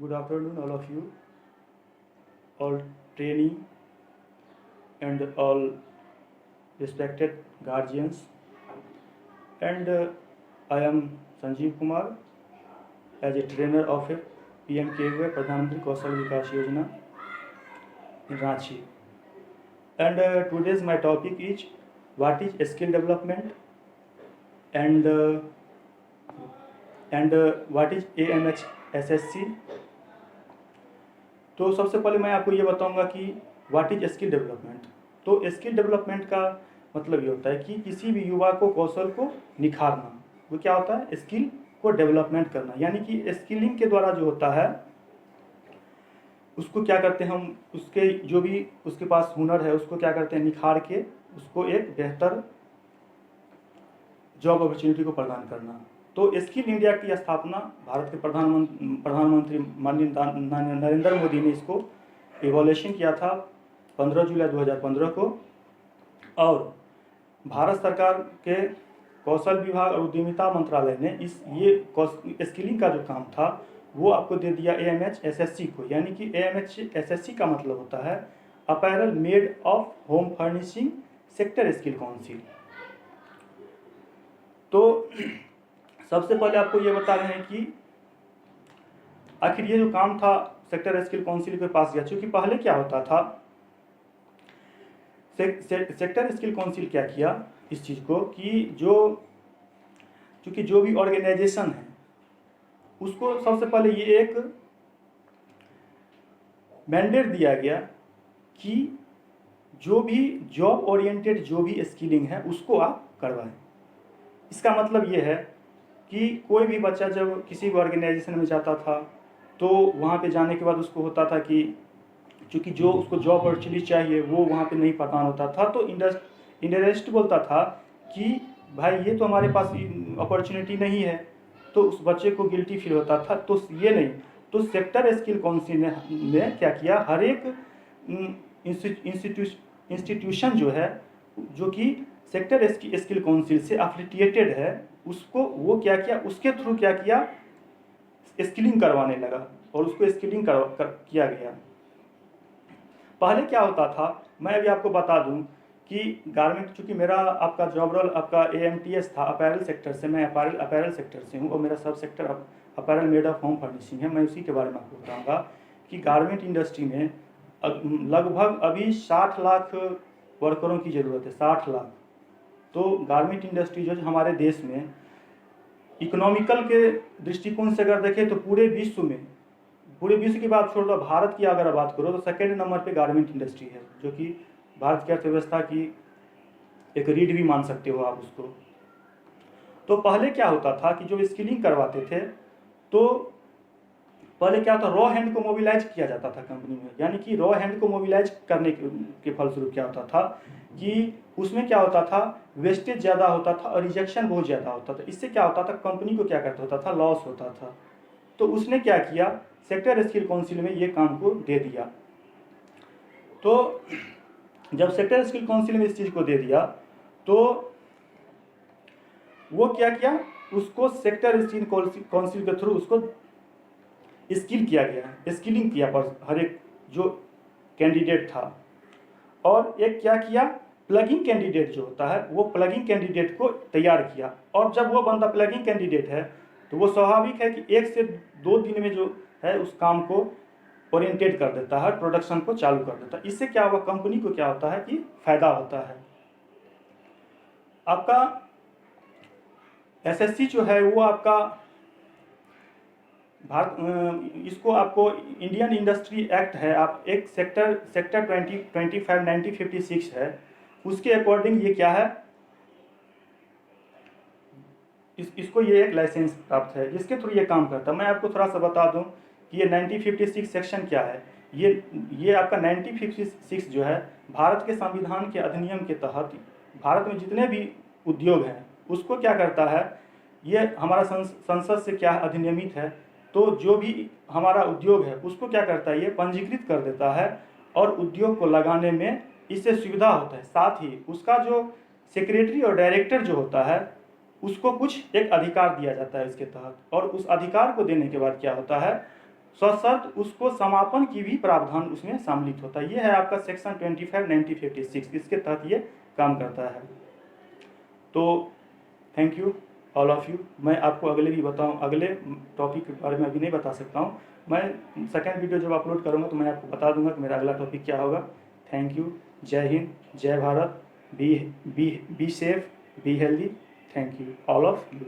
Good afternoon, all of you, all trainee and all respected guardians. And I am Sanjeev Kumar as a trainer of a PMKY Pradhan Mantri Kausal Vikas Yojana in Ranchi. And today's my topic is what is skill development and what is AMH SSC. तो सबसे पहले मैं आपको ये बताऊंगा कि what is skill development. तो skill development का मतलब ये होता है कि किसी भी युवा को कौशल को निखारना। वो क्या होता है? स्किल को डेवलपमेंट करना, यानी कि स्किलिंग के द्वारा जो होता है उसको क्या करते हैं हम, उसके जो भी उसके पास हुनर है उसको क्या करते हैं, निखार के उसको एक बेहतर जॉब अपॉर्चुनिटी को प्रदान करना। तो स्किल इंडिया की स्थापना भारत के प्रधानमंत्री माननीय नरेंद्र मोदी ने इसको इवोल्यूशन किया था 15 जुलाई 2015 को। और भारत सरकार के कौशल विभाग और उद्यमिता मंत्रालय ने ये स्किलिंग का जो काम था वो आपको दे दिया AMH SSC को। यानी कि AMH SSC का मतलब होता है apparel made of home furnishing sector skill council. तो सबसे पहले आपको ये बता रहे हैं कि आखिर ये जो काम था सेक्टर स्किल काउंसिल के पास गया। क्योंकि पहले क्या होता था, सेक्टर स्किल काउंसिल क्या किया इस चीज़ को कि चूँकि जो भी ऑर्गेनाइजेशन है उसको सबसे पहले ये एक मैंडेट दिया गया कि जो भी जॉब ओरिएंटेड जो भी स्किलिंग है उसको आप करवाएं। इसका मतलब ये है कि कोई भी बच्चा जब किसी भी ऑर्गेनाइजेशन में जाता था तो वहाँ पे जाने के बाद उसको होता था कि चूँकि जो उसको जॉब अपॉर्चुनिटी चाहिए वो वहाँ पे नहीं प्रदान होता था, तो इंडस्ट्री बोलता था कि भाई ये तो हमारे पास अपॉर्चुनिटी नहीं है, तो उस बच्चे को गिल्टी फील होता था। तो ये नहीं, तो सेक्टर स्किल काउंसिल ने क्या किया, हर एक इंस्टीट्यूशन जो है जो कि सेक्टर स्किल काउंसिल से एफिलिएटेड है उसको वो क्या किया, उसके थ्रू क्या किया, स्किलिंग करवाने लगा और उसको स्किलिंग किया गया। पहले क्या होता था, मैं अभी आपको बता दूं कि गारमेंट, चूँकि मेरा आपका जॉब रोल आपका AMTS था अपैरल सेक्टर से, मैं अपैरल सेक्टर से हूँ और मेरा सब sector apparel made of home furnishing है। मैं उसी के बारे में आपको बताऊँगा कि गारमेंट इंडस्ट्री में लगभग अभी 60 लाख वर्करों की ज़रूरत है, 60 लाख। तो गारमेंट इंडस्ट्री जो हमारे देश में इकोनॉमिकल के दृष्टिकोण से अगर देखें तो पूरे विश्व की बात छोड़ दो, भारत की अगर बात करो तो सेकेंड नंबर पे गारमेंट इंडस्ट्री है, जो कि भारत की अर्थव्यवस्था की एक रीढ़ भी मान सकते हो आप उसको। तो पहले क्या होता था कि जो स्किलिंग करवाते थे तो पहले क्या होता, रॉ हैंड को मोबिलाइज किया जाता था कंपनी में। यानी कि रॉ हैंड को मोबिलाइज करने के फलस्वरूप क्या होता था कि उसमें क्या होता था, वेस्टेज ज़्यादा होता था और रिजेक्शन बहुत ज़्यादा होता था। इससे क्या होता था, कंपनी को क्या करता होता था, लॉस होता था। तो उसने क्या किया, सेक्टर स्किल काउंसिल में ये काम को दे दिया। तो जब सेक्टर स्किल काउंसिल में इस चीज़ को दे दिया तो वो क्या किया, उसको सेक्टर स्किल काउंसिल के थ्रू उसको स्किल किया गया, स्किलिंग किया पर हर एक जो कैंडिडेट था। और एक क्या किया, प्लगिंग कैंडिडेट जो होता है वो प्लगिंग कैंडिडेट को तैयार किया। और जब वो बंदा प्लगिंग कैंडिडेट है तो वो स्वाभाविक है कि 1 से 2 दिन में जो है उस काम को ओरिएंटेड कर देता है, प्रोडक्शन को चालू कर देता है। इससे क्या हुआ, कंपनी को क्या होता है कि फायदा होता है। आपका SSC जो है वो आपका इसको आपको इंडियन इंडस्ट्री एक्ट है, आप एक सेक्टर 1956 है, उसके अकॉर्डिंग ये क्या है, इसको ये एक लाइसेंस प्राप्त है जिसके थ्रू ये काम करता है। मैं आपको थोड़ा सा बता दूं कि ये 1956 सेक्शन क्या है। ये आपका 1956 जो है भारत के संविधान के अधिनियम के तहत भारत में जितने भी उद्योग हैं उसको क्या करता है, ये हमारा संसद से क्या अधिनियमित है। तो जो भी हमारा उद्योग है उसको क्या करता है, ये पंजीकृत कर देता है और उद्योग को लगाने में इससे सुविधा होता है। साथ ही उसका जो सेक्रेटरी और डायरेक्टर जो होता है उसको कुछ एक अधिकार दिया जाता है इसके तहत। और उस अधिकार को देने के बाद क्या होता है, सशर्त उसको समापन की भी प्रावधान उसमें सम्मिलित होता है। ये है आपका सेक्शन 25 1956, इसके तहत ये काम करता है। तो thank you all of you. मैं आपको अगले भी बताऊँ, अगले टॉपिक के बारे में अभी नहीं बता सकता हूँ। मैं सेकेंड वीडियो जब अपलोड करूँगा तो मैं आपको बता दूंगा कि मेरा अगला टॉपिक क्या होगा। Thank you. जय हिंद, जय Bharat. Be safe, be healthy. Thank you all of you.